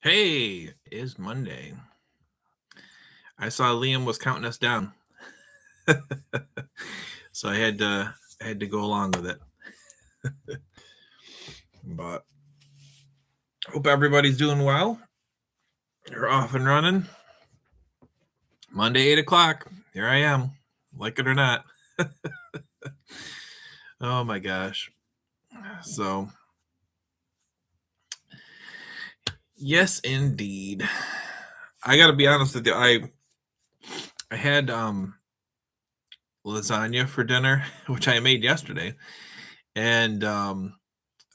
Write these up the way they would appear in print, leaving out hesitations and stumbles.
Hey, it is Monday. I saw Liam was counting us down. So I had to go along with it. But hope everybody's doing well. You're off and running. Monday, 8 o'clock. Here I am. Like it or not. Oh my gosh. So yes, indeed. I gotta be honest with you. I had lasagna for dinner, which I made yesterday. And I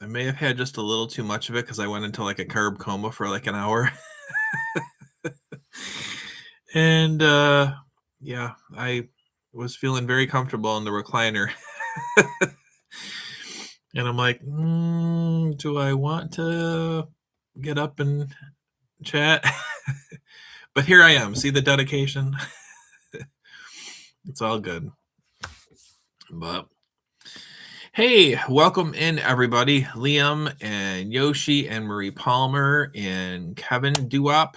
may have had just a little too much of it because I went into like a carb coma for like an hour. And yeah, I was feeling very comfortable in the recliner. And I'm like, do I want to get up and chat? But here I am. See the dedication? It's all good. But hey, welcome in everybody. Liam and Yoshi and Marie Palmer and Kevin Duop,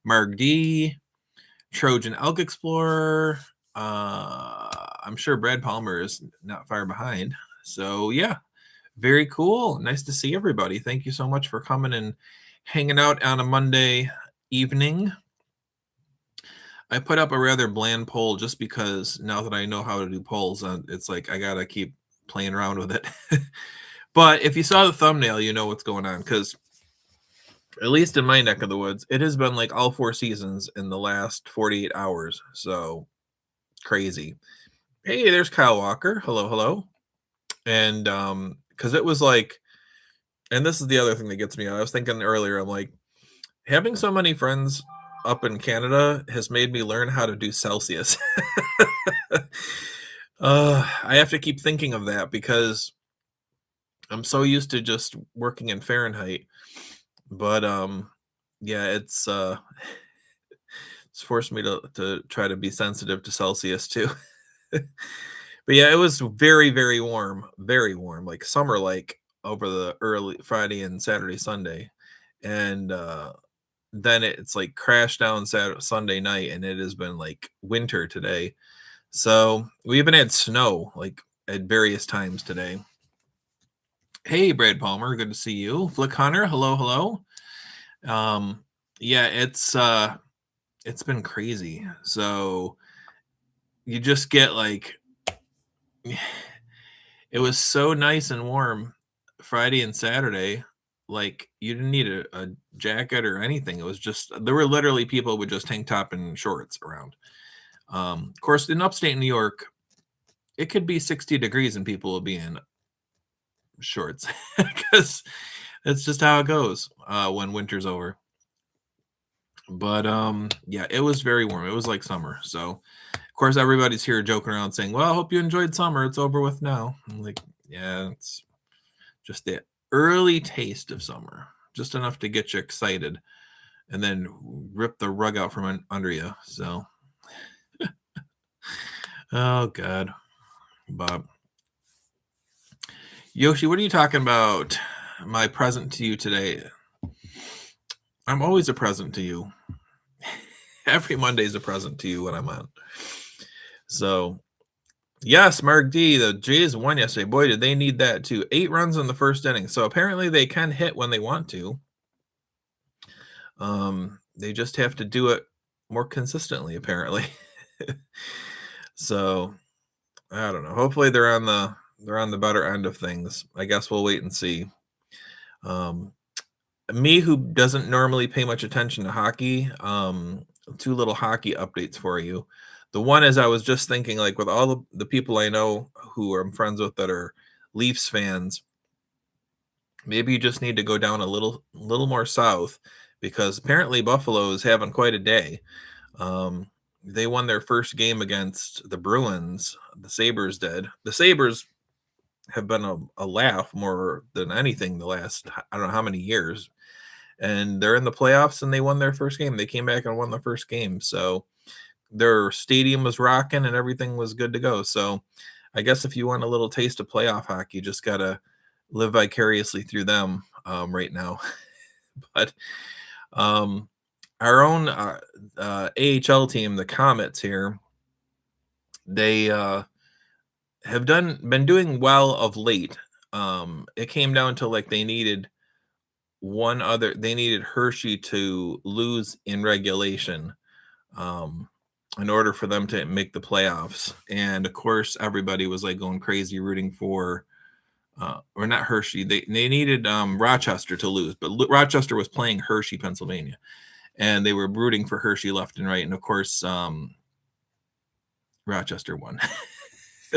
Mark D, Trojan Elk Explorer. I'm sure Brad Palmer is not far behind. So yeah, very cool. Nice to see everybody. Thank you so much for coming and hanging out on a Monday evening. I put up a rather bland poll just because now that I know how to do polls, it's like I gotta keep playing around with it. But if you saw the thumbnail, you know what's going on because at least in my neck of the woods, it has been like all 4 seasons in the last 48 hours. So crazy. Hey, there's Kyle Walker. Hello, hello. And because it was like, and this is the other thing that gets me. I was thinking earlier, I'm like, having so many friends up in Canada has made me learn how to do Celsius. I have to keep thinking of that because I'm so used to just working in Fahrenheit. But yeah, it's forced me to try to be sensitive to Celsius too. But yeah, it was very, very warm, like summer like over the early Friday and Saturday, Sunday. And then it's like crashed down Saturday, Sunday night, and it has been like winter today. So we even had snow like at various times today. Hey, Brad Palmer, good to see you. Flick Hunter, hello, hello. Yeah, it's been crazy. So you just get like it was so nice and warm Friday and Saturday. Like you didn't need a jacket or anything. It was just there were literally people with just tank top and shorts around. Of course, in upstate New York, it could be 60 degrees and people will be in shorts because that's just how it goes when winter's over. But yeah, it was very warm. It was like summer. So of course everybody's here joking around saying, well, I hope you enjoyed summer. It's over with now. I'm like, yeah, it's just the early taste of summer, just enough to get you excited and then rip the rug out from under you. So oh god. Bob. Yoshi, what are you talking about? My present to you today. I'm always a present to you. Every Monday's a present to you when I'm on. So, yes, Mark D. The Jays won yesterday. Boy, did they need that too. 8 runs in the first inning. So apparently they can hit when they want to. They just have to do it more consistently, apparently. So I don't know. Hopefully they're on the better end of things. I guess we'll wait and see. Me who doesn't normally pay much attention to hockey, 2 little hockey updates for you. The one is I was just thinking, like, with all the people I know who I'm friends with that are Leafs fans, maybe you just need to go down a little more south because apparently Buffalo is having quite a day. They won their first game against the Bruins. The Sabres did. The Sabres have been a laugh more than anything the last, I don't know how many years. And they're in the playoffs and they won their first game. They came back and won the first game. So their stadium was rocking and everything was good to go. So I guess if you want a little taste of playoff hockey, you just got to live vicariously through them right now. But our own AHL team, the Comets here, they have been doing well of late. It came down to like they needed Hershey to lose in regulation in order for them to make the playoffs. And of course, everybody was like going crazy rooting for or not Hershey. They needed Rochester to lose, but Rochester was playing Hershey, Pennsylvania, and they were rooting for Hershey left and right. And of course, Rochester won.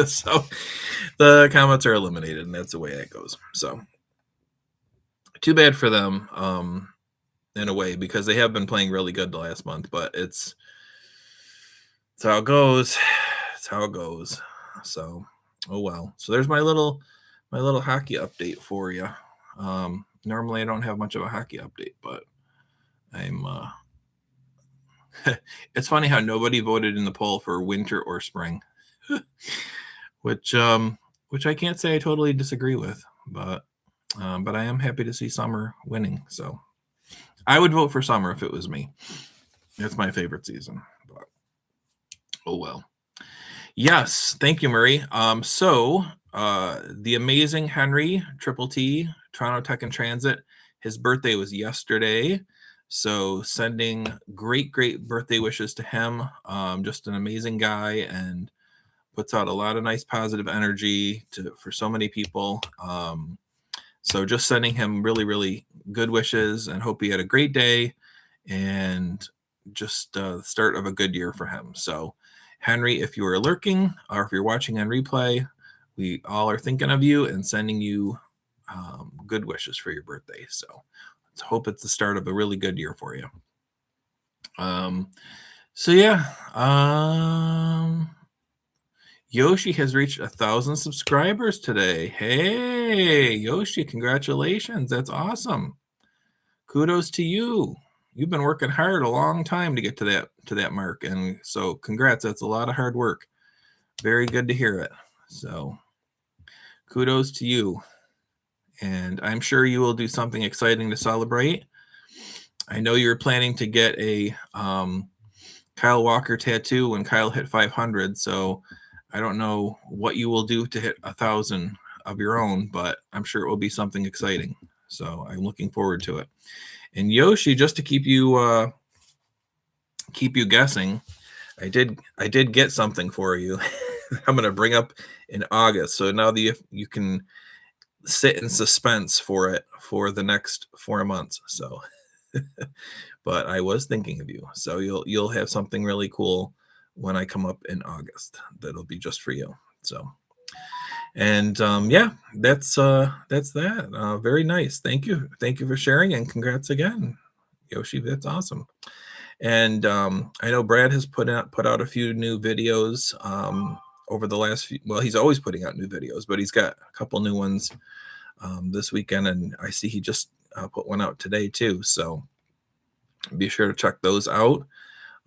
So the Comets are eliminated, and that's the way that goes. So too bad for them in a way, because they have been playing really good the last month, but it's how it goes. It's how it goes. So, oh well. So there's my little hockey update for you. Normally I don't have much of a hockey update, but I'm it's funny how nobody voted in the poll for winter or spring. which I can't say I totally disagree with, but I am happy to see summer winning. So I would vote for summer if it was me. It's my favorite season, but oh well. Yes, thank you, Murray. So the amazing Henry Triple T, Toronto Tech and Transit, his birthday was yesterday. So sending great birthday wishes to him. Just an amazing guy and puts out a lot of nice positive energy for so many people. So just sending him really good wishes and hope he had a great day and just the start of a good year for him. So Henry, if you are lurking or if you're watching on replay, we all are thinking of you and sending you good wishes for your birthday. So let's hope it's the start of a really good year for you. So yeah, Yoshi has reached 1,000 subscribers today. Hey, Yoshi, congratulations. That's awesome. Kudos to you. You've been working hard a long time to get to that mark. And so congrats. That's a lot of hard work. Very good to hear it. So kudos to you. And I'm sure you will do something exciting to celebrate. I know you're planning to get a Kyle Walker tattoo when Kyle hit 500. So I don't know what you will do to hit 1,000 of your own, but I'm sure it will be something exciting. So I'm looking forward to it. And Yoshi, just to keep you guessing, I did get something for you. I'm going to bring up in August. So now that you can sit in suspense for it for the next 4 months. So, but I was thinking of you. So you'll have something really cool when I come up in August. That'll be just for you. So, and yeah, that's that. Very nice. Thank you for sharing, and congrats again, Yoshi. That's awesome. And I know Brad has put out a few new videos over the last few. Well, he's always putting out new videos, but he's got a couple new ones this weekend, and I see he just put one out today too. So be sure to check those out.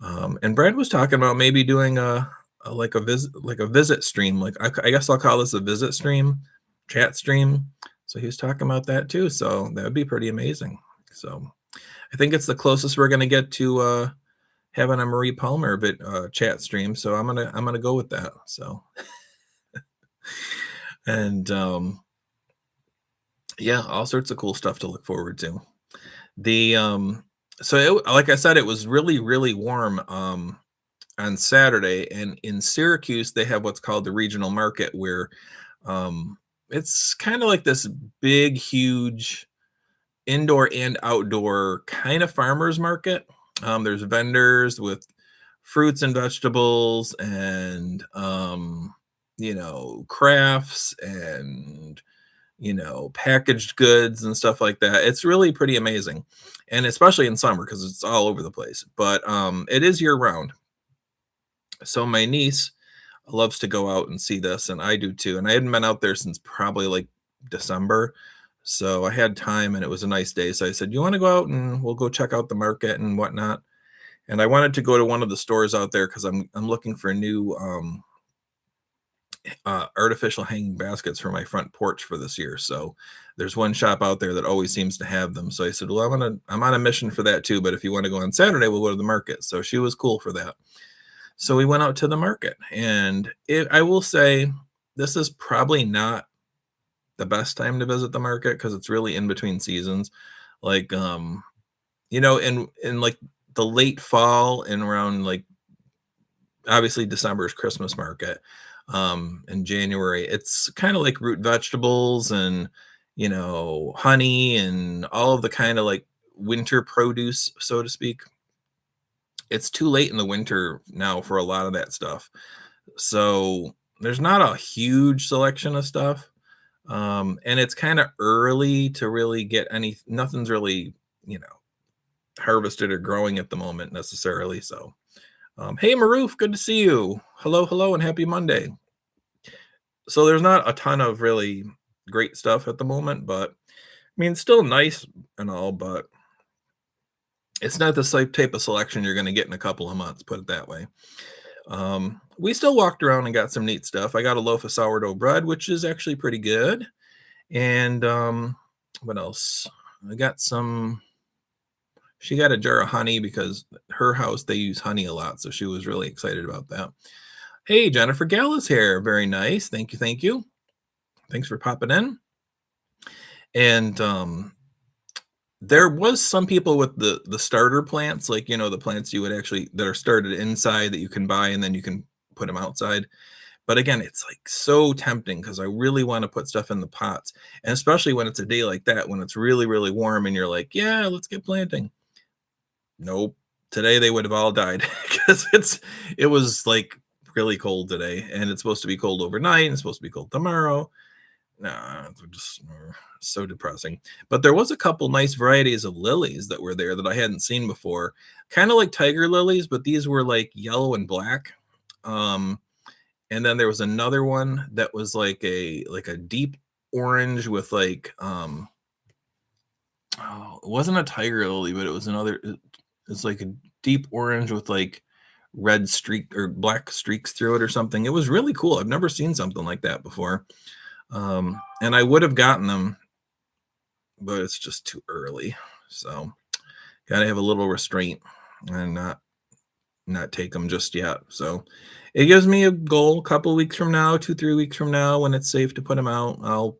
And Brad was talking about maybe doing a visit stream. Like I guess I'll call this a visit stream, chat stream. So he was talking about that too. So that would be pretty amazing. So I think it's the closest we're gonna get to having a Marie Palmer chat stream. So I'm gonna go with that. So and yeah, all sorts of cool stuff to look forward to. Like I said, it was really warm on Saturday, and in Syracuse they have what's called the regional market, where it's kind of like this big, huge indoor and outdoor kind of farmers market. There's vendors with fruits and vegetables and crafts and packaged goods and stuff like that. It's really pretty amazing, and especially in summer because it's all over the place. But it is year round. So my niece loves to go out and see this, and I do too. And I hadn't been out there since probably like December. So I had time, and it was a nice day. So I said, "You want to go out and we'll go check out the market and whatnot?" And I wanted to go to one of the stores out there because I'm looking for new artificial hanging baskets for my front porch for this year. So there's one shop out there that always seems to have them. So I said, well, I'm on a mission for that too. But if you want to go on Saturday, we'll go to the market. So she was cool for that. So we went out to the market, and I will say this is probably not the best time to visit the market because it's really in between seasons. Like, in like the late fall and around like obviously December's Christmas market. In January, it's kind of like root vegetables and honey and all of the kind of like winter produce, so to speak. It's too late in the winter now for a lot of that stuff. So there's not a huge selection of stuff. And it's kind of early to really get nothing's really, harvested or growing at the moment necessarily. So, hey, Maroof, good to see you. Hello, hello, and happy Monday. So there's not a ton of really great stuff at the moment, but I mean, still nice and all, but it's not the type of selection you're going to get in a couple of months, put it that way. We still walked around and got some neat stuff. I got a loaf of sourdough bread, which is actually pretty good. And what else? She got a jar of honey because her house, they use honey a lot. So she was really excited about that. Hey, Jennifer Gallus here. Very nice. Thank you. Thank you. Thanks for popping in. And there was some people with the starter plants, like, the plants you would actually that are started inside that you can buy and then you can put them outside. But again, it's like so tempting because I really want to put stuff in the pots. And especially when it's a day like that, when it's really, really warm and you're like, yeah, let's get planting. Nope. Today they would have all died because it was like really cold today, and it's supposed to be cold overnight and it's supposed to be cold tomorrow. Nah, it's just so depressing. But there was a couple nice varieties of lilies that were there that I hadn't seen before. Kind of like tiger lilies, but these were like yellow and black. And then there was another one that was like a deep orange with like it wasn't a tiger lily, but it was it's like a deep orange with like red streak or black streaks through it or something. It was really cool. I've never seen something like that before. And I would have gotten them, but it's just too early. So gotta have a little restraint and not take them just yet. So it gives me a goal. A couple weeks from now, 2-3 weeks from now, when it's safe to put them out, I'll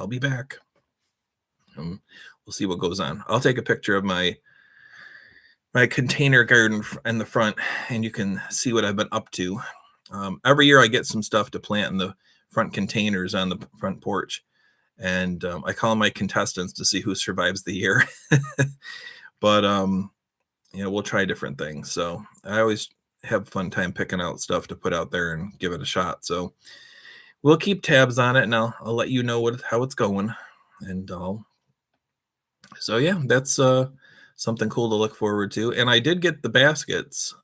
be back. We'll see what goes on. I'll take a picture of my container garden in the front, and you can see what I've been up to. Every year I get some stuff to plant in the front containers on the front porch, and I call my contestants to see who survives the year. But we'll try different things. So I always have a fun time picking out stuff to put out there and give it a shot. So we'll keep tabs on it, and I'll let you know how it's going. And so yeah, that's something cool to look forward to. And I did get the baskets.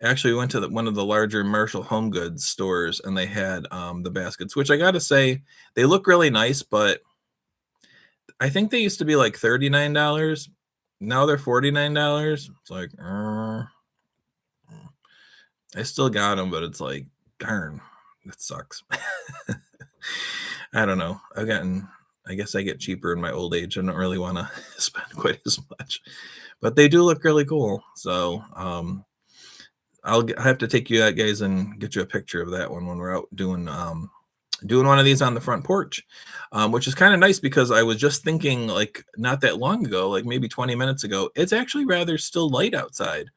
Actually went to one of the larger Marshall Home Goods stores, and they had the baskets, which I got to say, they look really nice, but I think they used to be like $39. Now they're $49. It's like, I still got them, but it's like, darn, that sucks. I don't know. I guess I get cheaper in my old age. I don't really want to spend quite as much, but they do look really cool. So I have to take you out, guys, and get you a picture of that one when we're out doing one of these on the front porch, which is kind of nice because I was just thinking, like, not that long ago, like maybe 20 minutes ago, it's actually rather still light outside.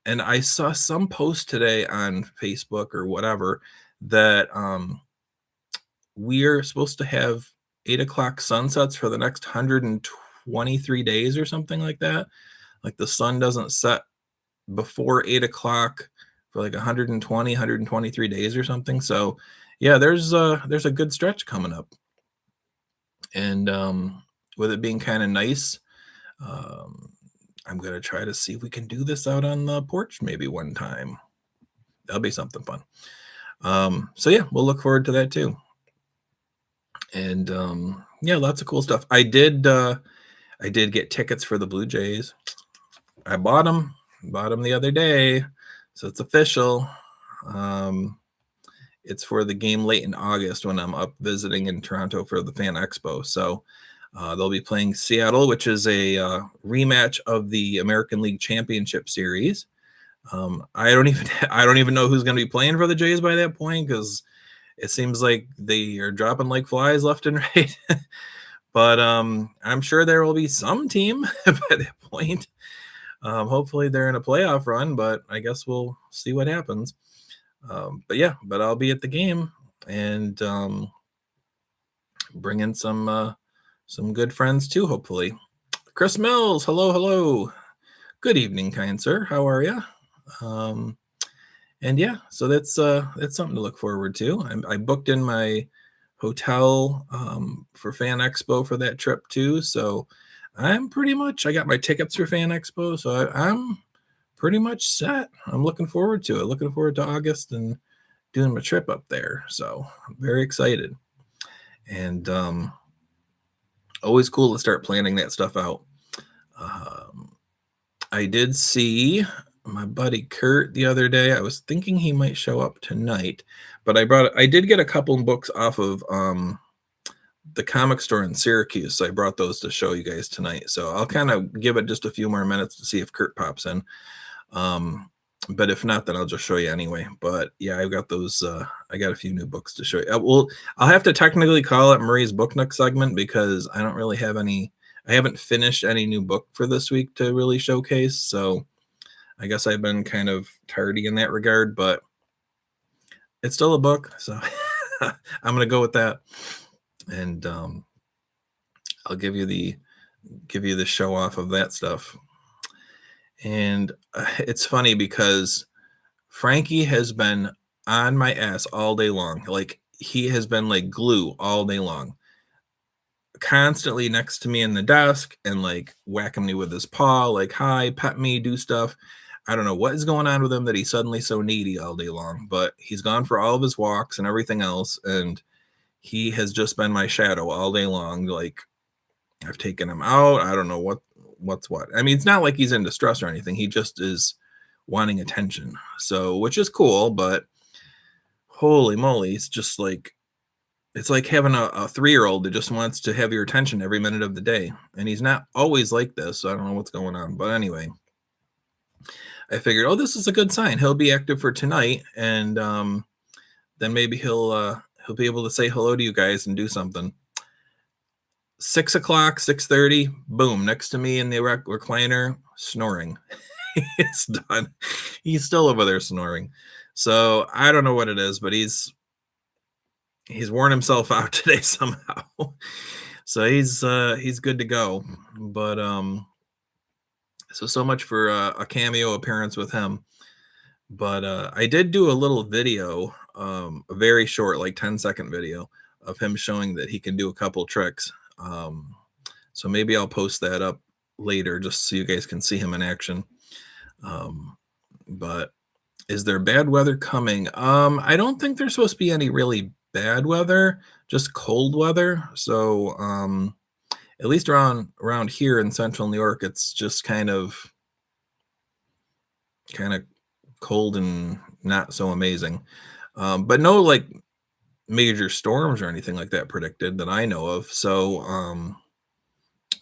And I saw some post today on Facebook or whatever that we're supposed to have 8 o'clock sunsets for the next 123 days or something like that. Like the sun doesn't set before 8 o'clock for like 123 days or something. So yeah, there's a good stretch coming up. And with it being kind of nice, I'm going to try to see if we can do this out on the porch maybe one time. That'll be something fun. So yeah, we'll look forward to that too. And yeah, lots of cool stuff. I did get tickets for the Blue Jays. I bought them the other day, so it's official. it's for the game late in August when I'm up visiting in Toronto for the Fan Expo. So they'll be playing Seattle, which is a rematch of the American League Championship Series. I don't even know who's going to be playing for the Jays by that point, because it seems like they are dropping like flies left and right. But I'm sure there will be some team by that point. Hopefully they're in a playoff run, but I guess we'll see what happens. But I'll be at the game and bring in some good friends too, hopefully. Chris Mills, hello. Good evening, kind sir. How are you? And yeah, so that's something to look forward to. I booked in my hotel for Fan Expo for that trip too. So I got my tickets for Fan Expo, so I'm pretty much set. I'm looking forward to it. Looking forward to August and doing my trip up there. So I'm very excited. And always cool to start planning that stuff out. I did see my buddy Kurt the other day. I was thinking he might show up tonight, but I did get a couple books off of the comic store in Syracuse. So I brought those to show you guys tonight. So I'll kind of give it just a few more minutes to see if Kurt pops in. But if not, then I'll just show you anyway. But yeah, I've got those. I got a few new books to show you. I'll have to technically call it Marie's Book Nook segment, because I don't really have any. I haven't finished any new book for this week to really showcase. So I guess I've been kind of tardy in that regard, but it's still a book. So I'm going to go with that. And I'll give you the show off of that stuff. And it's funny because Frankie has been on my ass all day long. Like, he has been like glue all day long, constantly next to me in the desk and like whacking me with his paw, like, hi, pet me, do stuff. I don't know what is going on with him that he's suddenly so needy all day long, but he's gone for all of his walks and everything else. And he has just been my shadow all day long. Like, I've taken him out. I don't know what's what. I mean, it's not like he's in distress or anything. He just is wanting attention. So, which is cool, but holy moly, it's just like, it's like having a 3-year-old that just wants to have your attention every minute of the day. And he's not always like this, so I don't know what's going on. But anyway, I figured, this is a good sign. He'll be active for tonight, and then maybe he'll be able to say hello to you guys and do something. 6 o'clock, 6:30, boom, next to me in the recliner, snoring. It's done. He's still over there snoring. So I don't know what it is, but he's worn himself out today somehow. So he's good to go. But so much for a cameo appearance with him. But I did do a little video, a very short, like 10-second video of him showing that he can do a couple tricks. So maybe I'll post that up later just so you guys can see him in action. But is there bad weather coming? I don't think there's supposed to be any really bad weather, just cold weather. So at least around here in central New York, it's just kind of cold and not so amazing. But no like major storms or anything like that predicted that I know of. So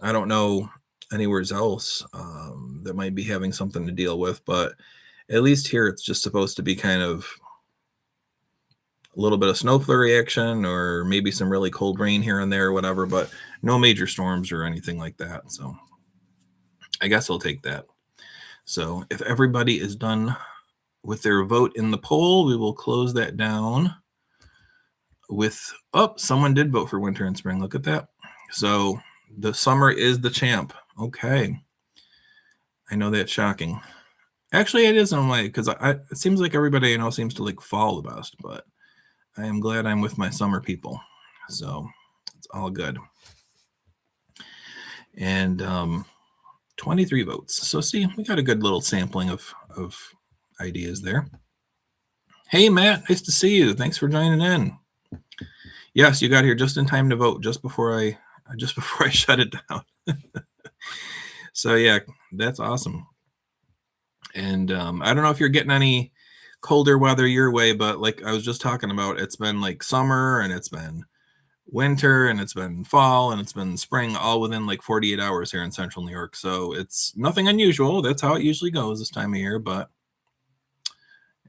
I don't know anywhere else that might be having something to deal with, but at least here it's just supposed to be kind of a little bit of snow flurry action, or maybe some really cold rain here and there or whatever, but no major storms or anything like that. So I guess I'll take that. So if everybody is done with their vote in the poll, we will close that down with, someone did vote for winter and spring. Look at that. So the summer is the champ. Okay. I know that's shocking. Actually, it is in a way, because it seems like everybody I know seems to like fall the best, but I am glad I'm with my summer people. So it's all good. And 23 votes. So see, we got a good little sampling of ideas there. Hey, Matt, nice to see you. Thanks for joining in. Yes, you got here just in time to vote, just before I shut it down. So yeah, that's awesome. And I don't know if you're getting any colder weather your way, but like I was just talking about, it's been like summer and it's been winter and it's been fall and it's been spring all within like 48 hours here in central New York. So it's nothing unusual. That's how it usually goes this time of year, but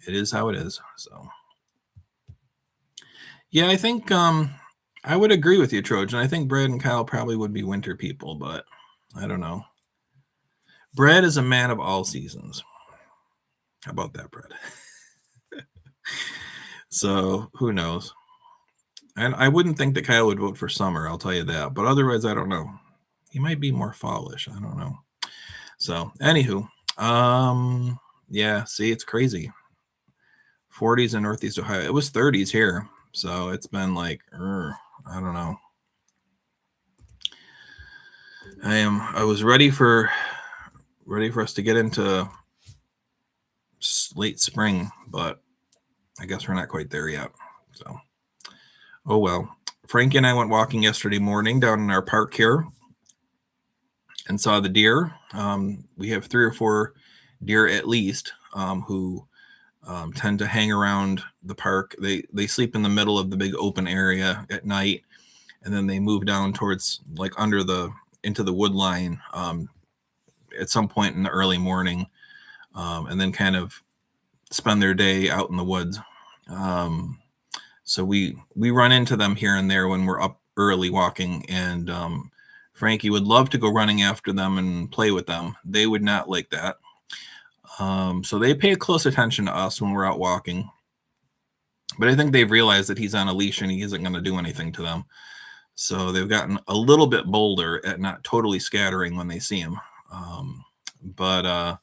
it is how it is. So yeah, I think I would agree with you, Trojan. I think Brad and Kyle probably would be winter people, but I don't know. Brad is a man of all seasons. How about that, Brad? So who knows? And I wouldn't think that Kyle would vote for summer, I'll tell you that. But otherwise, I don't know. He might be more fallish. I don't know. So, anywho, yeah, see, it's crazy. 40s in Northeast Ohio. It was 30s here. So it's been like, I don't know. I was ready for us to get into late spring, but I guess we're not quite there yet. So, oh well. Frankie and I went walking yesterday morning down in our park here and saw the deer. We have 3 or 4 deer at least who tend to hang around the park. They sleep in the middle of the big open area at night, and then they move down towards like into the wood line at some point in the early morning, and then kind of spend their day out in the woods. So we run into them here and there when we're up early walking, and Frankie would love to go running after them and play with them. They would not like that. So they pay close attention to us when we're out walking. But I think they've realized that he's on a leash and he isn't going to do anything to them. So they've gotten a little bit bolder at not totally scattering when they see him. But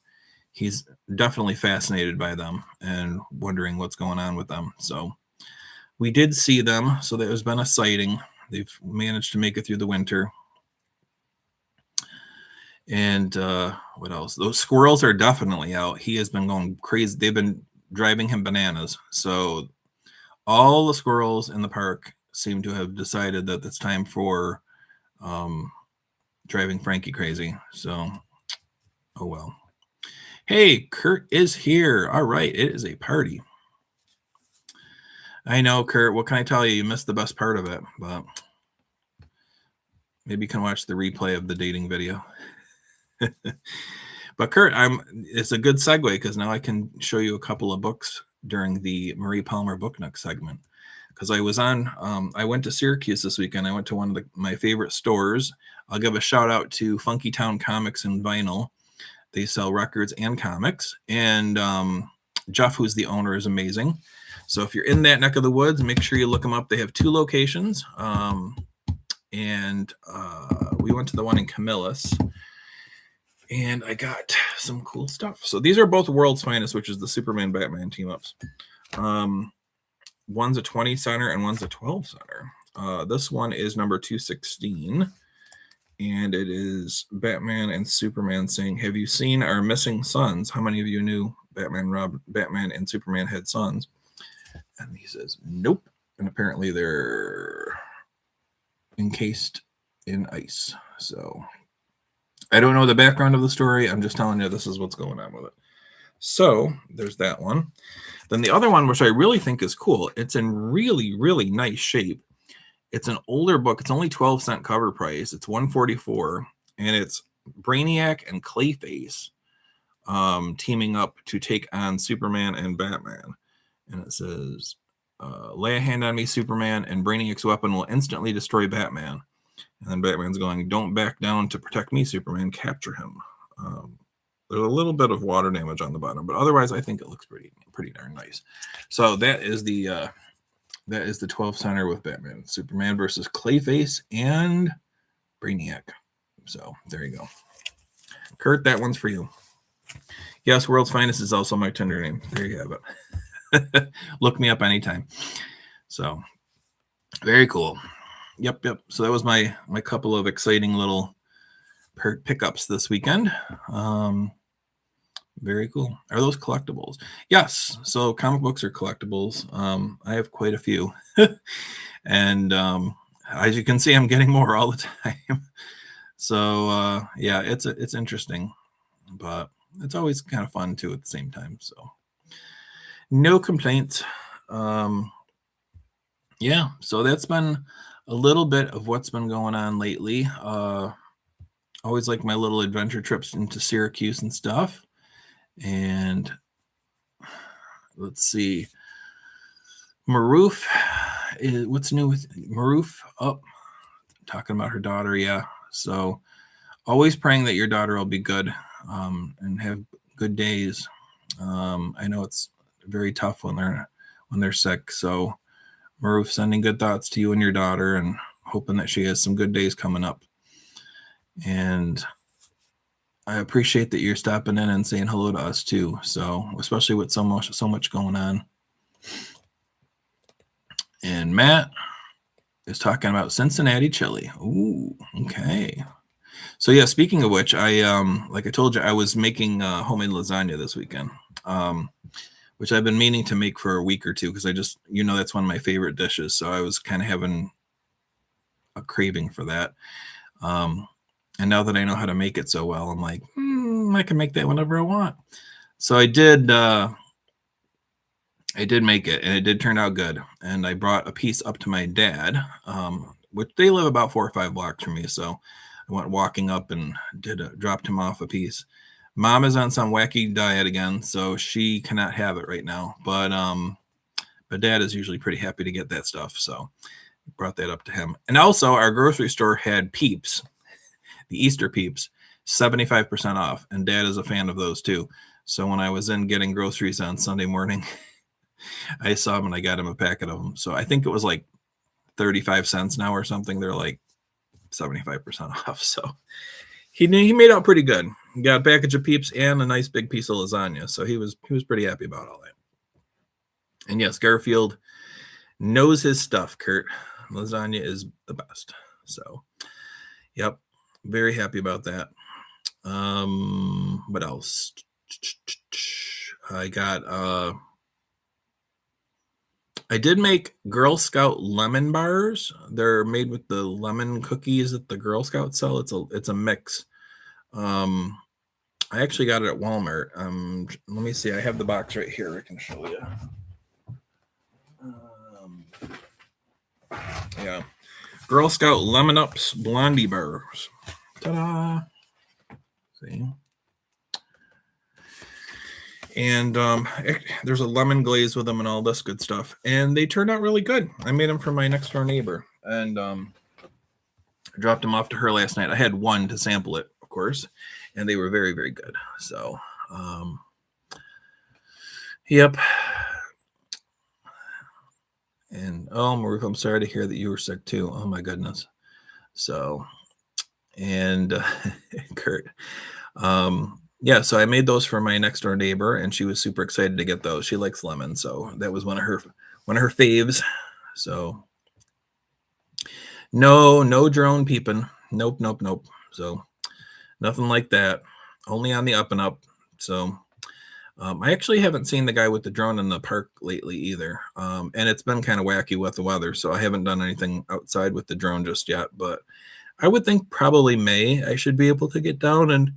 he's definitely fascinated by them and wondering what's going on with them. So we did see them. So there's been a sighting. They've managed to make it through the winter. And what else? Those squirrels are definitely out. He has been going crazy. They've been driving him bananas. So all the squirrels in the park seem to have decided that it's time for driving Frankie crazy. So, oh well. Hey, Kurt is here. All right, it is a party. I know, Kurt. What can I tell you? You missed the best part of it, but maybe you can watch the replay of the dating video. But Kurt, it's a good segue because now I can show you a couple of books during the Marie Palmer Book Nook segment. Because I went to Syracuse this weekend. I went to one of my favorite stores. I'll give a shout out to Funky Town Comics and Vinyl. They sell records and comics. And Jeff, who's the owner, is amazing. So if you're in that neck of the woods, make sure you look them up. They have 2 locations. And we went to the one in Camillus. And I got some cool stuff. So these are both World's Finest, which is the Superman Batman team ups. One's a 20 center and one's a 12 center. This one is number 216. And it is Batman and Superman saying, "Have you seen our missing sons?" How many of you knew Batman and Superman had sons? And he says, "Nope." And apparently they're encased in ice. So I don't know the background of the story. I'm just telling you this is what's going on with it. So there's that one. Then the other one, which I really think is cool, it's in really, really nice shape. It's an older book. It's only 12-cent cover price. It's $144, and it's Brainiac and Clayface teaming up to take on Superman and Batman. And it says, "Lay a hand on me, Superman, and Brainiac's weapon will instantly destroy Batman." And then Batman's going, "Don't back down to protect me, Superman. Capture him." There's a little bit of water damage on the bottom, but otherwise I think it looks pretty darn nice. So that is the 12 center with Batman and Superman versus Clayface and Brainiac. So there you go. Kurt, that one's for you. Yes, World's Finest is also my Tinder name. There you have it. Look me up anytime. So very cool. Yep. So that was my couple of exciting little pickups this weekend. Very cool. Are those collectibles? Yes. So comic books are collectibles. I have quite a few. And as you can see, I'm getting more all the time. So yeah, it's interesting, but it's always kind of fun too at the same time. So No complaints. Um, yeah, so that's been a little bit of what's been going on lately. Always like my little adventure trips into Syracuse and stuff. And let's see. Maroof, what's new with Maroof? Oh, talking about her daughter. Yeah. So always praying that your daughter will be good and have good days. I know it's very tough when they're sick. So Maroof, sending good thoughts to you and your daughter and hoping that she has some good days coming up. And I appreciate that you're stopping in and saying hello to us too. So especially with so much going on. And Matt is talking about Cincinnati chili. Ooh, okay. So yeah, speaking of which, I like I told you, I was making homemade lasagna this weekend, which I've been meaning to make for a week or two because I just, that's one of my favorite dishes. So I was kind of having a craving for that. And now that I know how to make it so well, I'm like, I can make that whenever I want. So I did make it, and it did turn out good. And I brought a piece up to my dad, which they live about 4 or 5 blocks from me. So I went walking up and dropped him off a piece. Mom is on some wacky diet again, so she cannot have it right now. But Dad is usually pretty happy to get that stuff, so brought that up to him. And also, our grocery store had Peeps, the Easter Peeps, 75% off, and Dad is a fan of those too. So when I was in getting groceries on Sunday morning, I saw them and I got him a packet of them. So I think it was like 35 cents now or something. They're like 75% off. So he made out pretty good. He got a package of Peeps and a nice big piece of lasagna. So he was pretty happy about all that. And yes, Garfield knows his stuff, Kurt. Lasagna is the best. So, yep, very happy about that. What else? I got I did make Girl Scout lemon bars. They're made with the lemon cookies that the Girl Scouts sell. It's a mix. I actually got it at Walmart. Let me see. I have the box right here. I can show you. Yeah, Girl Scout Lemon Ups Blondie bars. Ta-da! See. And there's a lemon glaze with them and all this good stuff. And they turned out really good. I made them for my next door neighbor. And I dropped them off to her last night. I had one to sample it, of course. And they were very, very good. So, yep. And, Maroof, I'm sorry to hear that you were sick too. Oh, my goodness. So, and Kurt, yeah, so I made those for my next door neighbor, and she was super excited to get those. She likes lemon, so that was one of her faves. So no drone peeping. Nope. So nothing like that. Only on the up and up. So I actually haven't seen the guy with the drone in the park lately either. And it's been kind of wacky with the weather, so I haven't done anything outside with the drone just yet. But I would think probably May I should be able to get down and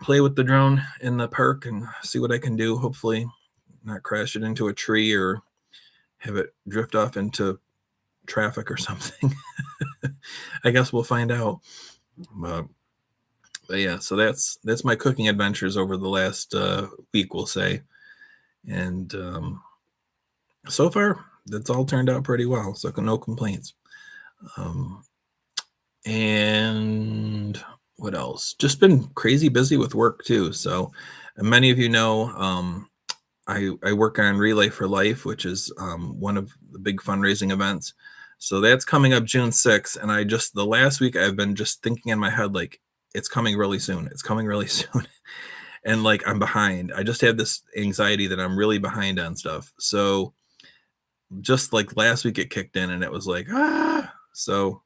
play with the drone in the park and see what I can do. Hopefully not crash it into a tree or have it drift off into traffic or something. I guess we'll find out. But yeah, so that's my cooking adventures over the last week, we'll say. And so far, that's all turned out pretty well. So no complaints. And what else? Just been crazy busy with work too. So many of you know, I work on Relay for Life, which is one of the big fundraising events. So that's coming up June 6th. And the last week I've been just thinking in my head, like, it's coming really soon. It's coming really soon. And like, I'm behind. I just have this anxiety that I'm really behind on stuff. So just like last week it kicked in and it was like, so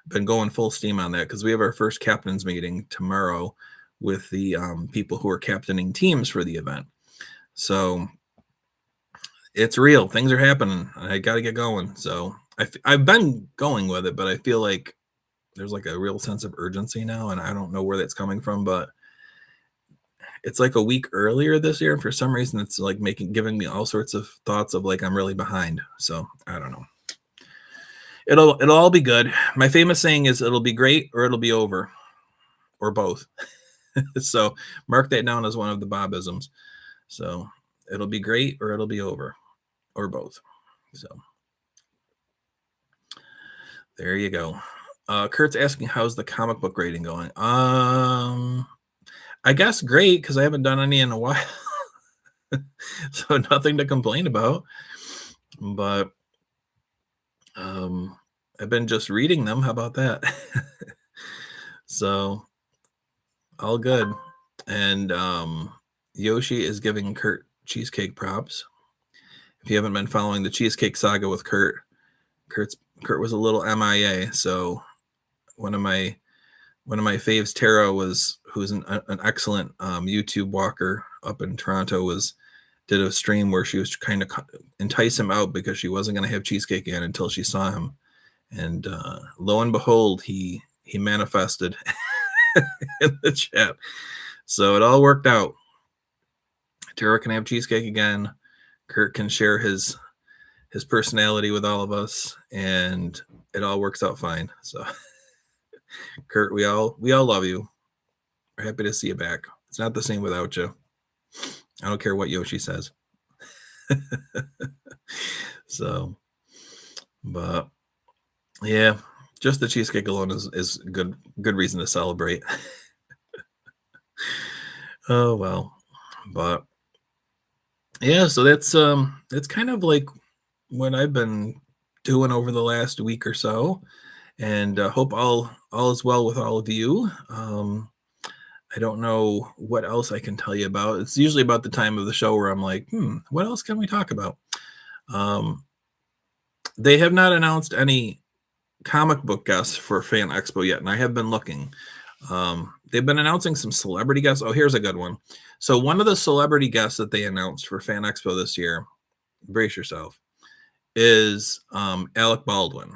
been going full steam on that because we have our first captain's meeting tomorrow with the people who are captaining teams for the event. So it's real. Things are happening. I got to get going. So I've been going with it, but I feel like there's like a real sense of urgency now, and I don't know where that's coming from, but it's like a week earlier this year, and for some reason it's like giving me all sorts of thoughts of like I'm really behind. So I don't know. It'll all be good. My famous saying is it'll be great or it'll be over, or both. So mark that down as one of the Bobisms. So it'll be great or it'll be over, or both. So there you go. Kurt's asking how's the comic book rating going. I guess great because I haven't done any in a while. So nothing to complain about. But I've been just reading them. How about that? So all good. And Yoshi is giving Kurt cheesecake props. If you haven't been following the cheesecake saga with Kurt was a little MIA. So one of my faves, Tara, who's an excellent YouTube walker up in Toronto, did a stream where she was trying to entice him out because she wasn't going to have cheesecake again until she saw him. And lo and behold, he manifested in the chat. So it all worked out. Tara can have cheesecake again. Kurt can share his personality with all of us, and it all works out fine. So Kurt, we all love you. We're happy to see you back. It's not the same without you. I don't care what Yoshi says. So, but yeah, just the cheesecake alone is good reason to celebrate. Oh well, but yeah, so that's kind of like what I've been doing over the last week or so, and hope all is well with all of you. I don't know what else I can tell you about. It's usually about the time of the show where I'm like, what else can we talk about? They have not announced any comic book guests for Fan Expo yet, and I have been looking. They've been announcing some celebrity guests. Oh, here's a good one. So one of the celebrity guests that they announced for Fan Expo this year, brace yourself, is Alec Baldwin.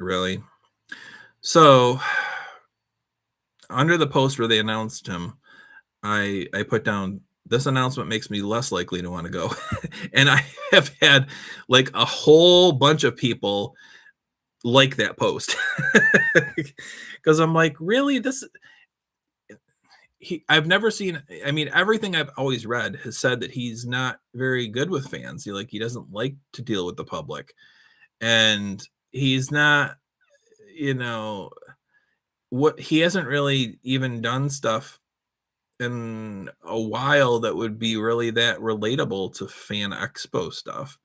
Really? So under the post where they announced him, I put down, this announcement makes me less likely to want to go. And I have had like a whole bunch of people like that post. Because I'm like, really? I've never seen, I mean, everything I've always read has said that he's not very good with fans. He doesn't like to deal with the public. And he's not, he hasn't really even done stuff in a while that would be really that relatable to Fan Expo stuff.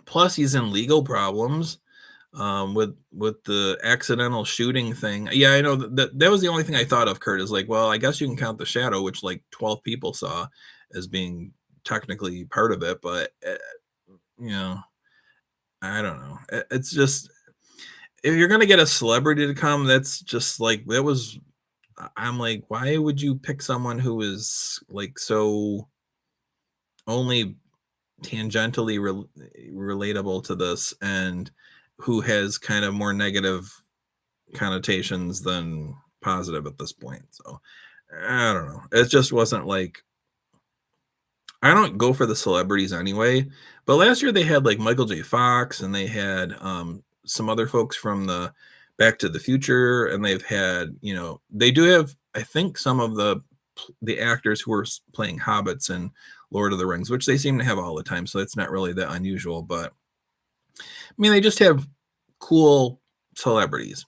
Plus he's in legal problems with the accidental shooting thing. Yeah, I know that was the only thing I thought of, Kurt, is like, well, I guess you can count The Shadow, which like 12 people saw, as being technically part of it, but I don't know. It's just, if you're gonna get a celebrity to come, that's just like, I'm like, why would you pick someone who is like so only tangentially relatable to this, and who has kind of more negative connotations than positive at this point? So I don't know. It just wasn't like, I don't go for the celebrities anyway, but last year they had like Michael J. Fox, and they had some other folks from the Back to the Future, and they've had, they do have, I think, some of the actors who are playing hobbits in Lord of the Rings, which they seem to have all the time, so it's not really that unusual. But I mean, they just have cool celebrities,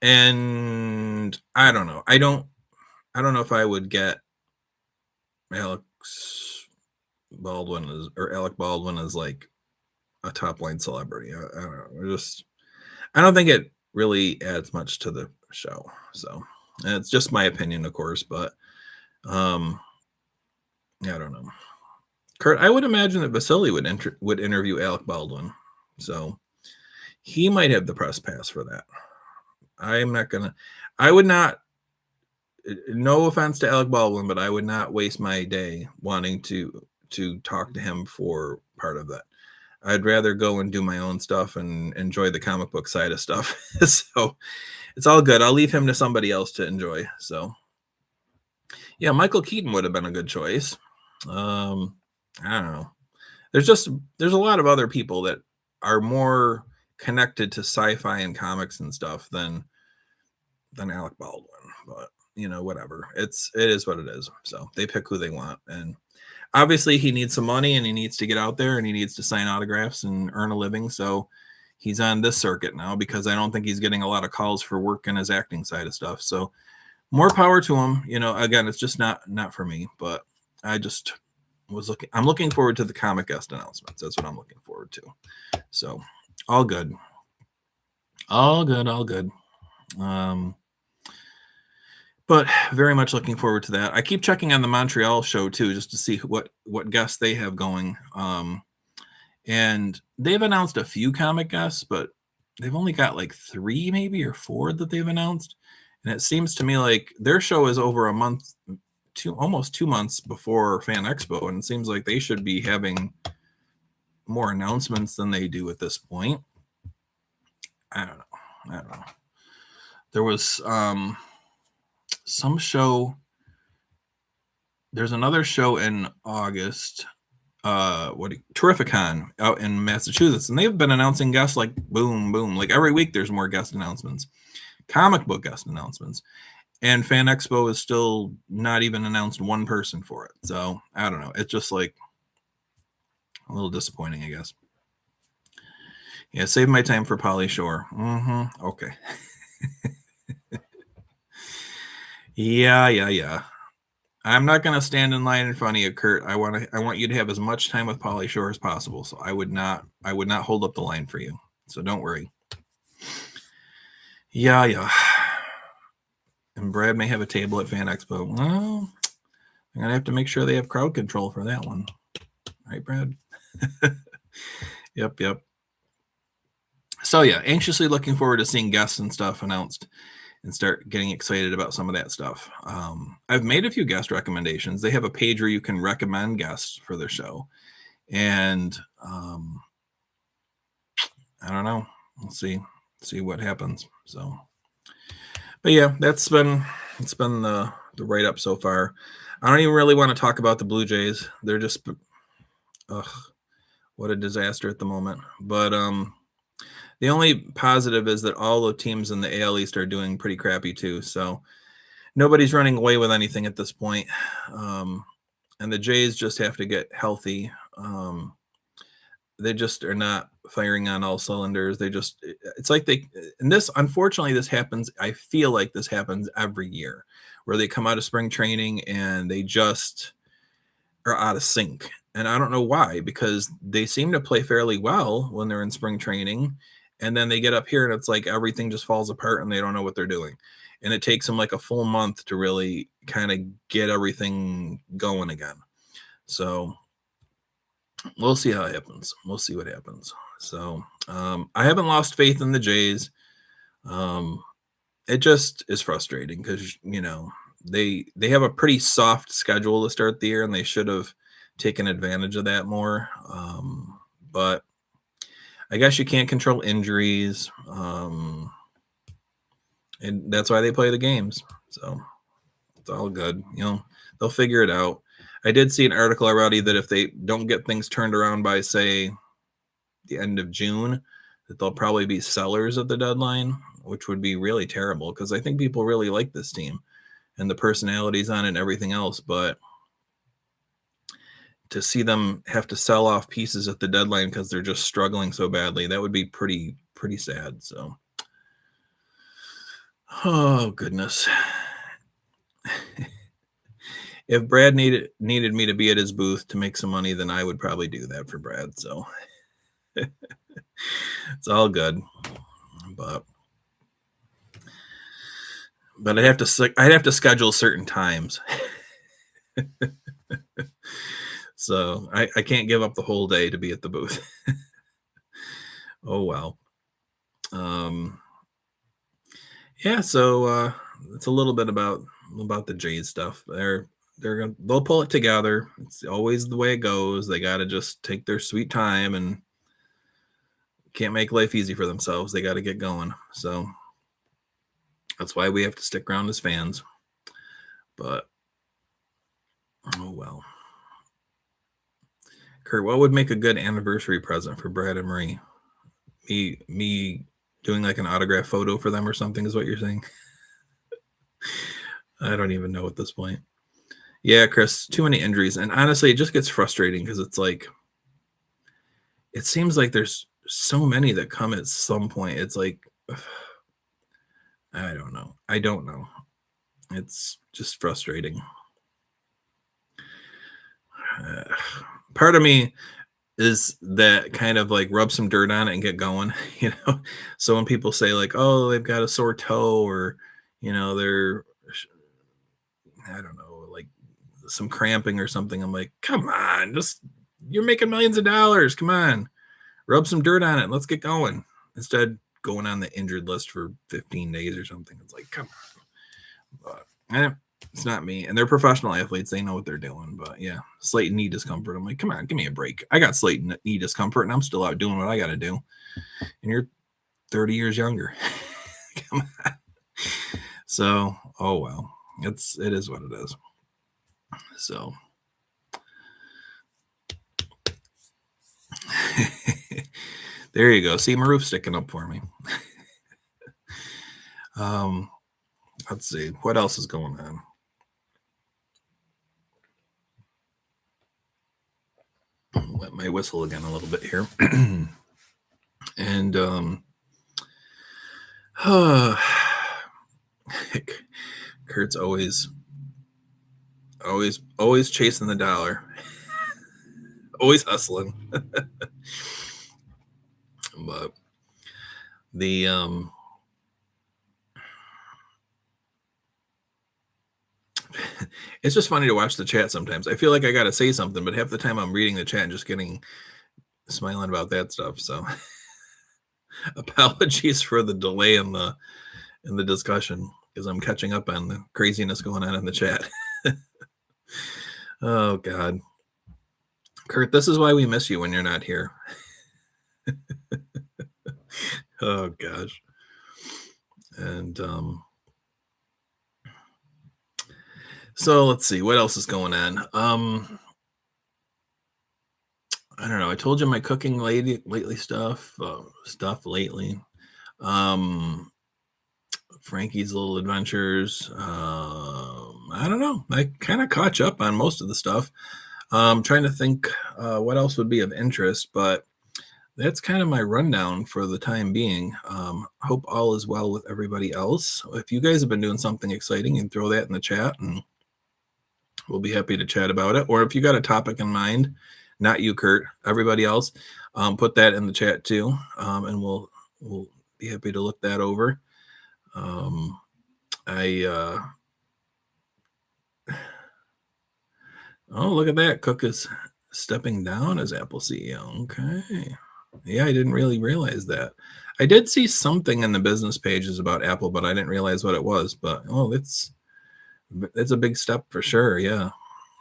and I don't know. I don't know if I would get Alec Baldwin as like a top line celebrity. I don't know. I don't think it really adds much to the show. So, and it's just my opinion, of course, but I don't know. Kurt, I would imagine that Vasily would interview Alec Baldwin, so he might have the press pass for that. I would not, no offense to Alec Baldwin, but I would not waste my day wanting to talk to him for part of that. I'd rather go and do my own stuff and enjoy the comic book side of stuff. So it's all good. I'll leave him to somebody else to enjoy. So yeah, Michael Keaton would have been a good choice. I don't know. There's a lot of other people that are more connected to sci-fi and comics and stuff than Alec Baldwin. But whatever. It is what it is. So they pick who they want. And obviously he needs some money and he needs to get out there and he needs to sign autographs and earn a living. So he's on this circuit now because I don't think he's getting a lot of calls for work in his acting side of stuff. So more power to him. Again, it's just not for me, but I just I'm looking forward to the comic guest announcements. That's what I'm looking forward to. So all good. All good. But very much looking forward to that. I keep checking on the Montreal show too, just to see what guests they have going. And they've announced a few comic guests, but they've only got like 3 maybe or 4 that they've announced. And it seems to me like their show is over a month, almost 2 months before Fan Expo, and it seems like they should be having more announcements than they do at this point. I don't know. There was some show. There's another show in August. Terrificon out in Massachusetts, and they've been announcing guests like boom, like every week. There's more guest announcements, comic book guest announcements, and Fan Expo is still not even announced one person for it. So I don't know. It's just like a little disappointing, I guess. Yeah, save my time for Pauly Shore. Okay. Yeah. I'm not going to stand in line in front of you, Kurt. I want you to have as much time with Pauly Shore as possible. So I would not hold up the line for you. So don't worry. Yeah. And Brad may have a table at Fan Expo. Well, I'm going to have to make sure they have crowd control for that one. Right, Brad? Yep. So yeah, anxiously looking forward to seeing guests and stuff announced and start getting excited about some of that stuff. I've made a few guest recommendations. They have a page where you can recommend guests for their show. And I don't know. We'll see what happens. So, but yeah, it's been the write-up so far. I don't even really want to talk about the Blue Jays. They're just, what a disaster at the moment. But the only positive is that all the teams in the AL East are doing pretty crappy too. So nobody's running away with anything at this point. And the Jays just have to get healthy. They just are not firing on all cylinders. It's like unfortunately, this happens. I feel like this happens every year where they come out of spring training and they just are out of sync. And I don't know why, because they seem to play fairly well when they're in spring training. And then they get up here and it's like everything just falls apart and they don't know what they're doing. And it takes them like a full month to really kind of get everything going again. So we'll see how it happens. We'll see what happens. So I haven't lost faith in the Jays. It just is frustrating because, they have a pretty soft schedule to start the year and they should have taken advantage of that more. But I guess you can't control injuries. And that's why they play the games. So it's all good. They'll figure it out. I did see an article already that if they don't get things turned around by, say, the end of June, that they'll probably be sellers at the deadline, which would be really terrible because I think people really like this team and the personalities on it and everything else. But to see them have to sell off pieces at the deadline because they're just struggling so badly, that would be pretty sad. So, oh goodness. If Brad needed me to be at his booth to make some money, then I would probably do that for Brad. So it's all good, but I'd have to schedule certain times. So I can't give up the whole day to be at the booth. Oh, wow. Yeah. So it's a little bit about the Jays stuff. They'll pull it together. It's always the way it goes. They got to just take their sweet time and can't make life easy for themselves. They got to get going. So that's why we have to stick around as fans. But oh well. Kurt, what would make a good anniversary present for Brad and Marie? Me doing like an autograph photo for them or something is what you're saying? I don't even know at this point. Yeah, Chris, too many injuries. And honestly, it just gets frustrating because it's like, it seems like there's so many that come at some point. It's like, I don't know. It's just frustrating. Part of me is that kind of like rub some dirt on it and get going, you know? So when people say like, oh, they've got a sore toe or, you know, they're, I don't know, like some cramping or something. I'm like, come on, you're making millions of dollars. Come on, rub some dirt on it. Let's get going. Instead, going on the injured list for 15 days or something. It's like, come on. But it's not me. And they're professional athletes. They know what they're doing. But yeah, slight knee discomfort. I'm like, come on, give me a break. I got slight knee discomfort and I'm still out doing what I got to do. And you're 30 years younger. Come on. So, oh well. It is what it is. So there you go. See, Maroof sticking up for me. Let's see what else is going on. Wet my whistle again a little bit here. And Kurt's always chasing the dollar. Always hustling. But the it's just funny to watch the chat sometimes. I feel like I got to say something, but half the time I'm reading the chat and just smiling about that stuff. So apologies for the delay in the discussion because I'm catching up on the craziness going on in the chat. Oh God. Kurt, this is why we miss you when you're not here. Oh gosh. And so let's see what else is going on. I don't know. I told you my cooking lately stuff lately. Frankie's Little Adventures. I don't know. I kind of caught up on most of the stuff. Trying to think what else would be of interest, but that's kind of my rundown for the time being. Hope all is well with everybody else. If you guys have been doing something exciting, you can throw that in the chat and we'll be happy to chat about it. Or if you got a topic in mind, not you, Kurt, everybody else, put that in the chat too. And we'll be happy to look that over. Oh, look at that. Cook is stepping down as Apple CEO. Okay. Yeah, I didn't really realize that. I did see something in the business pages about Apple, but I didn't realize what it was. But it's a big step for sure. Yeah.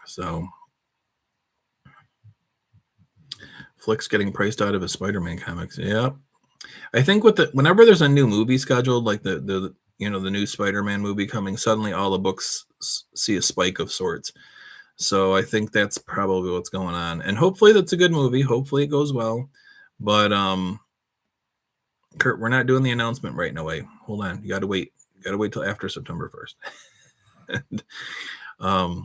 So Flick's getting priced out of his Spider-Man comics. Yeah. I think whenever there's a new movie scheduled, like the new Spider-Man movie coming, suddenly all the books see a spike of sorts. So I think that's probably what's going on. And hopefully that's a good movie. Hopefully it goes well. But Kurt, we're not doing the announcement right away. Hold on. You gotta wait. You gotta wait till after September 1st. And,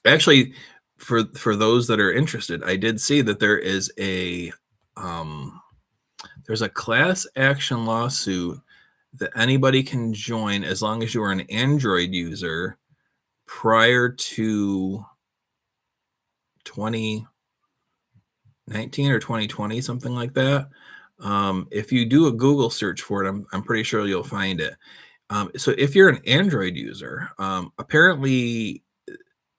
actually, for those that are interested, I did see that there is there's a class action lawsuit that anybody can join as long as you are an Android user prior to 2019 or 2020, something like that. If you do a Google search for it, I'm pretty sure you'll find it. So if you're an Android user, apparently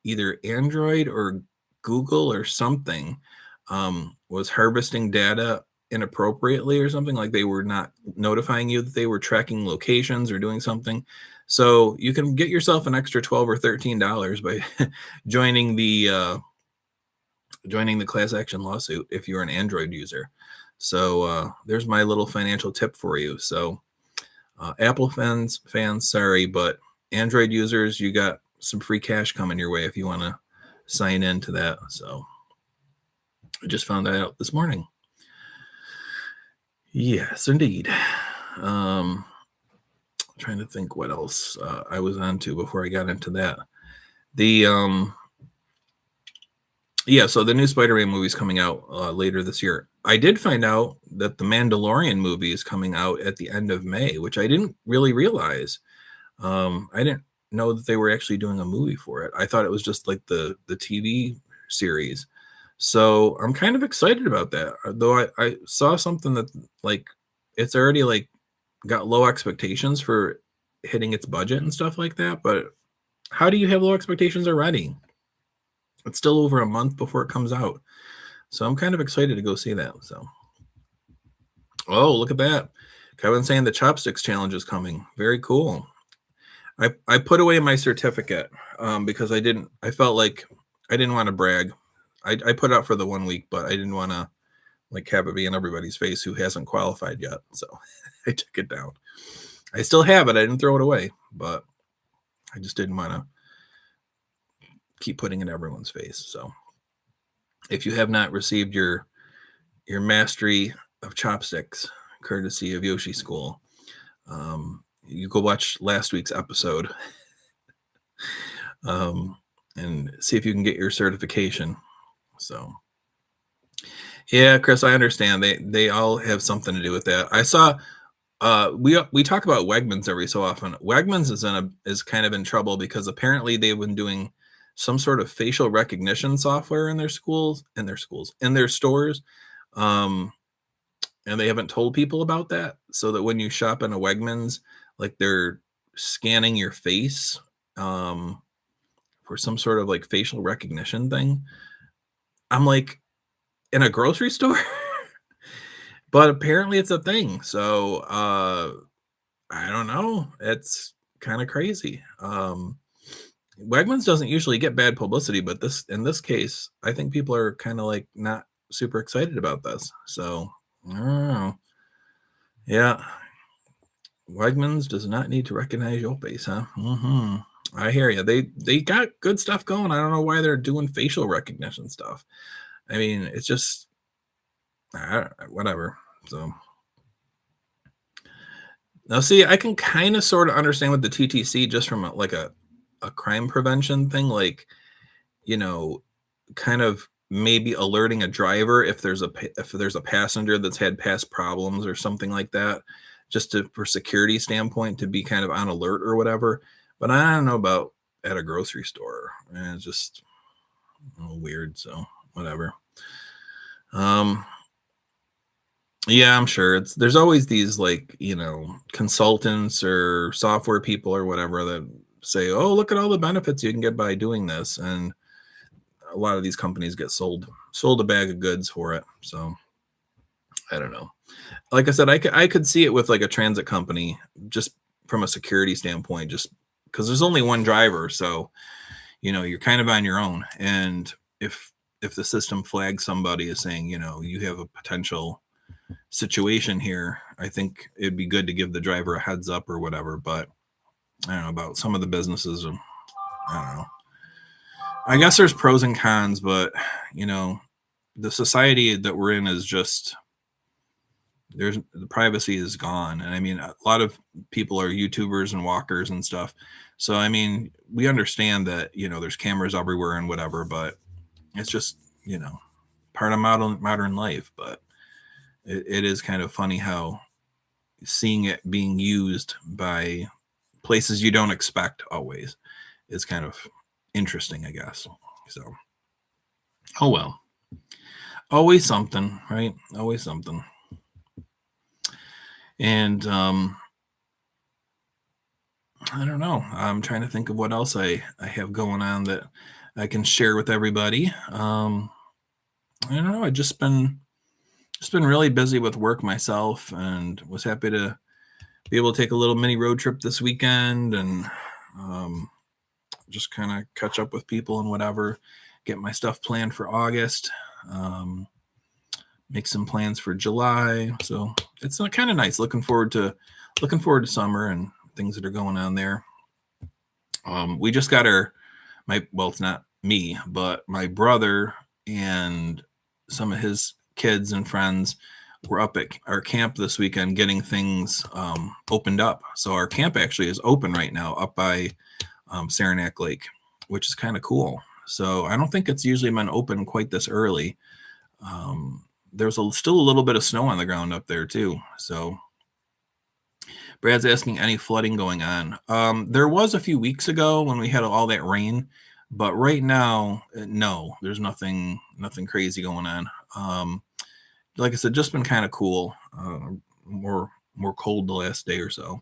either Android or Google or something was harvesting data inappropriately or something, like they were not notifying you that they were tracking locations or doing something. So you can get yourself an extra $12 or $13 by joining the joining the class action lawsuit if you're an Android user. So there's my little financial tip for you. So Apple fans, sorry, but Android users, you got some free cash coming your way if you want to sign into that. So I just found that out this morning. Yes, indeed. Trying to think what else I was on to before I got into that. So the new Spider-Man movie is coming out later this year. I did find out that the Mandalorian movie is coming out at the end of May, which I didn't really realize. I didn't know that they were actually doing a movie for it. I thought it was just like the TV series. So I'm kind of excited about that. Though I saw something that like it's already like got low expectations for hitting its budget and stuff like that. But how do you have low expectations already? It's still over a month before it comes out. So I'm kind of excited to go see that. So, oh, look at that. Kevin's saying the chopsticks challenge is coming. Very cool. I put away my certificate because I felt like I didn't want to brag. I put out for the 1 week, but I didn't want to like have it be in everybody's face who hasn't qualified yet. So I took it down. I still have it. I didn't throw it away, but I just didn't want to keep putting it in everyone's face. So if you have not received your mastery of chopsticks, courtesy of Yoshi School, you go watch last week's episode and see if you can get your certification. So yeah, Chris, I understand. They all have something to do with that. I saw we talk about Wegmans every so often. Wegmans is kind of in trouble because apparently they've been doing some sort of facial recognition software in their stores, and they haven't told people about that, so that when you shop in a Wegmans, like they're scanning your face for some sort of like facial recognition thing. I'm like, in a grocery store? But apparently it's a thing. So I don't know. It's kind of crazy. Wegmans doesn't usually get bad publicity, but in this case, I think people are kind of like not super excited about this. So I don't know. Yeah. Wegmans does not need to recognize your face, huh? I hear you. They got good stuff going. I don't know why they're doing facial recognition stuff. I mean, it's just whatever. So now, see, I can kind of sort of understand with the TTC just from a crime prevention thing, like, kind of maybe alerting a driver if there's a passenger that's had past problems or something like that, just for security standpoint to be kind of on alert or whatever. But I don't know about at a grocery store. It's just weird. So whatever. Yeah, I'm sure there's always these like, consultants or software people or whatever that say, oh, look at all the benefits you can get by doing this. And a lot of these companies get sold a bag of goods for it. So I don't know. Like I said, I could see it with like a transit company, just from a security standpoint, just because there's only one driver. So, you're kind of on your own. And if the system flags somebody as saying, you have a potential situation here, I think it'd be good to give the driver a heads up or whatever. But I don't know about some of the businesses. I don't know. I guess there's pros and cons, but the society that we're in is just the privacy is gone. And I mean, a lot of people are YouTubers and walkers and stuff. So, I mean, we understand that, there's cameras everywhere and whatever, but it's just, part of modern life. But it is kind of funny how seeing it being used by places you don't expect always is kind of interesting, I guess. So, oh well. Always something, right? Always something. And I don't know. I'm trying to think of what else I have going on that I can share with everybody. I don't know. I've just been really busy with work myself, and was happy to be able to take a little mini road trip this weekend and just kind of catch up with people and whatever. get my stuff planned for August. Make some plans for July. So it's kind of nice. Looking forward to summer and things that are going on there. We just got it's not me, but my brother and some of his kids and friends were up at our camp this weekend getting things opened up. So our camp actually is open right now up by Saranac Lake, which is kind of cool. So I don't think it's usually been open quite this early. There's still a little bit of snow on the ground up there too. So Brad's asking any flooding going on. There was a few weeks ago when we had all that rain, but right now, no, there's nothing crazy going on. Like I said, just been kind of cool, more cold the last day or so.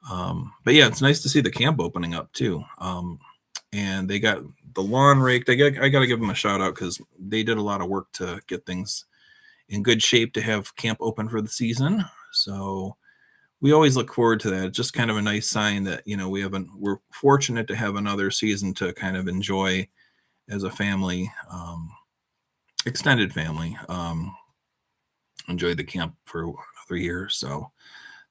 But yeah, it's nice to see the camp opening up too. And they got the lawn raked. I got to give them a shout out because they did a lot of work to get things in good shape to have camp open for the season. So we always look forward to that. It's just kind of a nice sign that, we're fortunate to have another season to kind of enjoy as a family, extended family, enjoy the camp for another year. So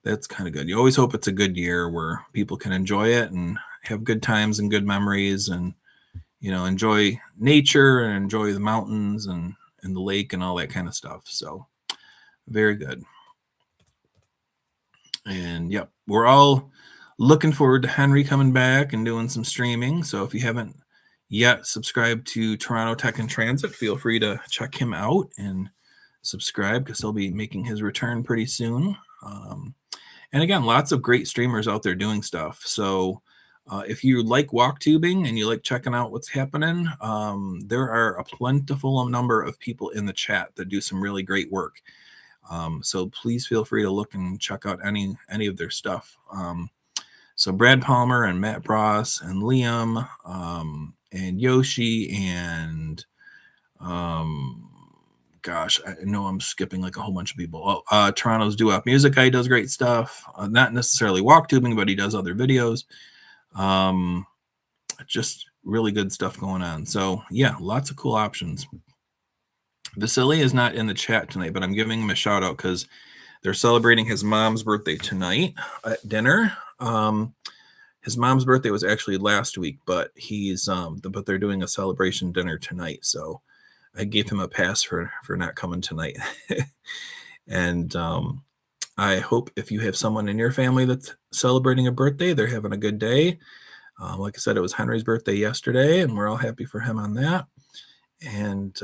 that's kind of good. You always hope it's a good year where people can enjoy it and have good times and good memories and, enjoy nature and enjoy the mountains and the lake and all that kind of stuff. So very good. And yep, we're all looking forward to Henry coming back and doing some streaming. So if you haven't yet subscribed to Toronto Tech and Transit, feel free to check him out and subscribe because he'll be making his return pretty soon. And again, lots of great streamers out there doing stuff. So if you like walk tubing and you like checking out what's happening, there are a plentiful number of people in the chat that do some really great work. So please feel free to look and check out any of their stuff. So Brad Palmer and Matt Bross and Liam and Yoshi and gosh, I know I'm skipping like a whole bunch of people. Toronto's Doo-Wop Music Guy does great stuff. Not necessarily walk tubing, but he does other videos. Just really good stuff going on. So yeah, lots of cool options. Vasily is not in the chat tonight, but I'm giving him a shout out because they're celebrating his mom's birthday tonight at dinner. His mom's birthday was actually last week, but but they're doing a celebration dinner tonight. So I gave him a pass for not coming tonight. And I hope if you have someone in your family that's celebrating a birthday, they're having a good day. Like I said, it was Henry's birthday yesterday, and we're all happy for him on that. And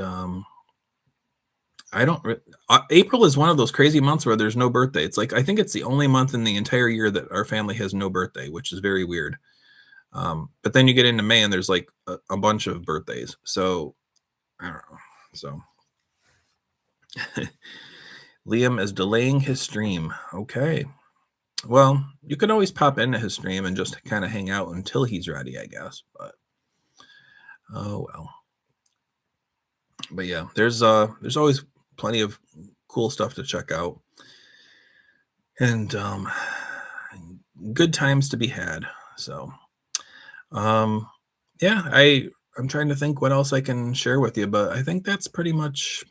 April is one of those crazy months where there's no birthday. It's like, I think it's the only month in the entire year that our family has no birthday, which is very weird. But then you get into May and there's like a bunch of birthdays. So I don't know. So Liam is delaying his stream. Okay. Well, you can always pop into his stream and just kind of hang out until he's ready, I guess. But oh well. But yeah, there's always plenty of cool stuff to check out. And good times to be had. So yeah, I'm trying to think what else I can share with you, but I think that's pretty much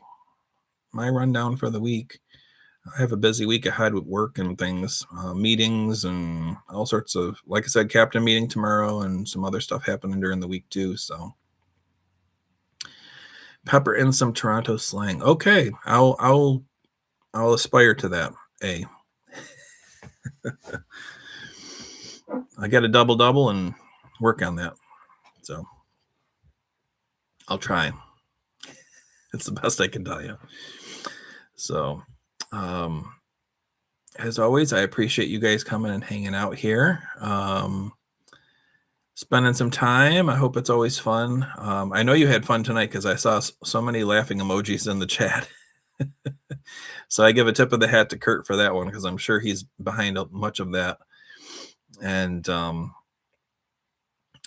my rundown for the week. I have a busy week ahead with work and things, meetings and all sorts of, like I said, captain meeting tomorrow and some other stuff happening during the week too. So pepper in some Toronto slang. Okay, I'll aspire to that. I got a double and work on that. So I'll try. It's the best I can tell you. So as always, I appreciate you guys coming and hanging out here. Spending some time. I hope it's always fun. I know you had fun tonight because I saw so many laughing emojis in the chat. So I give a tip of the hat to Kurt for that one because I'm sure he's behind much of that. And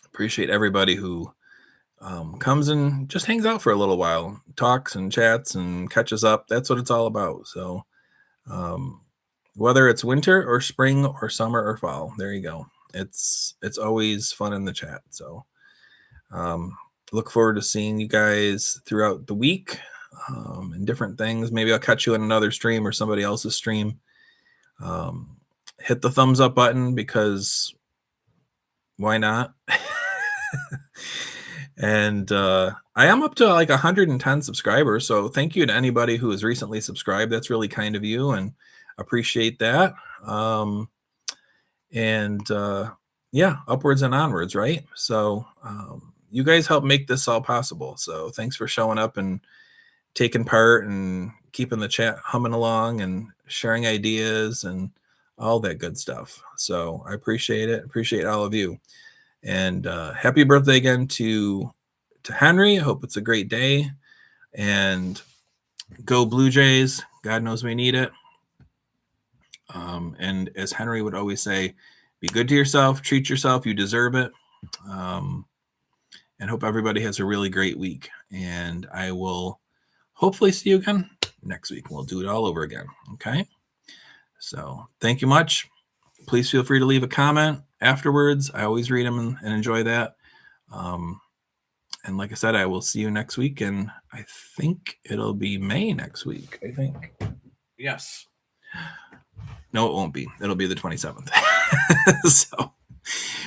appreciate everybody who comes and just hangs out for a little while, talks and chats and catches up. That's what it's all about. So whether it's winter or spring or summer or fall, there you go. It's always fun in the chat. So look forward to seeing you guys throughout the week and different things. Maybe I'll catch you in another stream or somebody else's stream. Hit the thumbs up button because why not? And I am up to like 110 subscribers. So thank you to anybody who has recently subscribed. That's really kind of you and appreciate that. Yeah, upwards and onwards, right? So you guys help make this all possible. So thanks for showing up and taking part and keeping the chat humming along and sharing ideas and all that good stuff. So I appreciate it. Appreciate all of you. And happy birthday again to Henry. I hope it's a great day. And go Blue Jays. God knows we need it. And as Henry would always say, be good to yourself, treat yourself, you deserve it. And hope everybody has a really great week. And I will hopefully see you again next week. We'll do it all over again. Okay. So thank you much. Please feel free to leave a comment afterwards. I always read them and enjoy that. And like I said, I will see you next week. And I think it'll be May next week. I think. Yes. No, it won't be. It'll be the 27th. So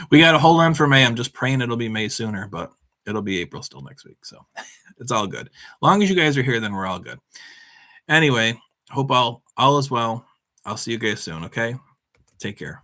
we got to hold on for May. I'm just praying it'll be May sooner, but it'll be April still next week. So it's all good. As long as you guys are here, then we're all good. Anyway, hope all is well. I'll see you guys soon. Okay. Take care.